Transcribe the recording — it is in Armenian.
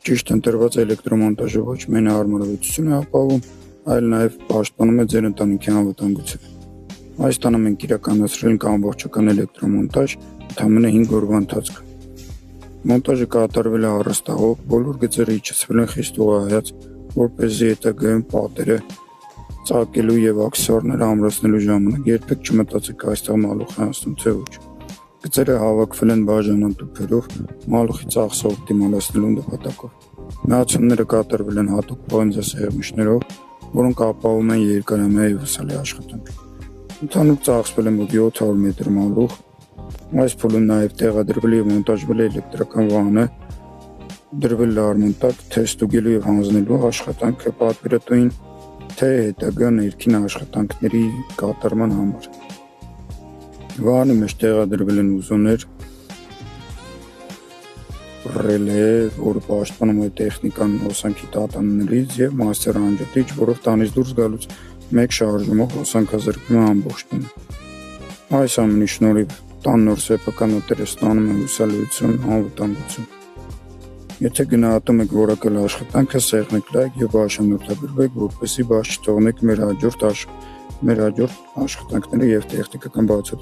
Ճիշտ ընտրված էլեկտրոմոնտաժը ոչ միայն հարմարավետություն է ապահովում, այլ նաև պաշտպանում է ձեր ընտանիքի անվտանգությունը։ Այս տանը մենք իրականացրել ենք ամբողջական էլեկտրոմոնտաժ ընդամենը 5 օրվա ընթացքում։ Մոնտաժը կատարվել է առաստաղով, բոլոր գծերը իջեցվել են խիստ ուղղահայաց, որպեսզի հետագայում պատերը ծակելու և աքսեսուարները ամրացնելու ժամանակ երբեք չմտածեք այստեղ մալուխ է անցնում, թե ոչ։ Գծերը հավաքվել են բաժանան տուփերով մալուխի ծախսը օպտիմալացնելու նպատակով։ Միացումները կատարվել են հատուկ պայնձասեղմիչներով, որոնք ապահովում են երկարամյա և հուսալի աշխատանք։ Ընդհանուր ծախսվել է մոտ 700 մետր մալուխ։ Այս փուլում նաև տեղադրվել և մոնտաժվել է էլեկտրական վահանը, դրվել լարման տակ թե ստուգելու և հանձնելու աշխատանքը պատվիրատուին, թե հետագա ներքին աշխատանքների կատարման համար։ Վահանի մեջ տեղադրվել են ուզոներ, ռելե, որը պաշտպանում է տեխնիկան հոսանքի տատանումներից, և մաստեր անջատիչ, որով տանից դուրս գալուց մեկ շարժումով հոսանքազրկվում է ամբողջ տունը։ Այս ամենի շնորհիվ տան նոր սեփականատերը ստանում է հուսալիություն, անվտանգություն։ Եթե գնահատում եք որակյալ աշխատանքը, սեղմեք լայք և արժանացրեք, որպեսզի բաց չթողնեք մեր հաջորդ աշխատանքները և տեխնիկական բացատրությունները։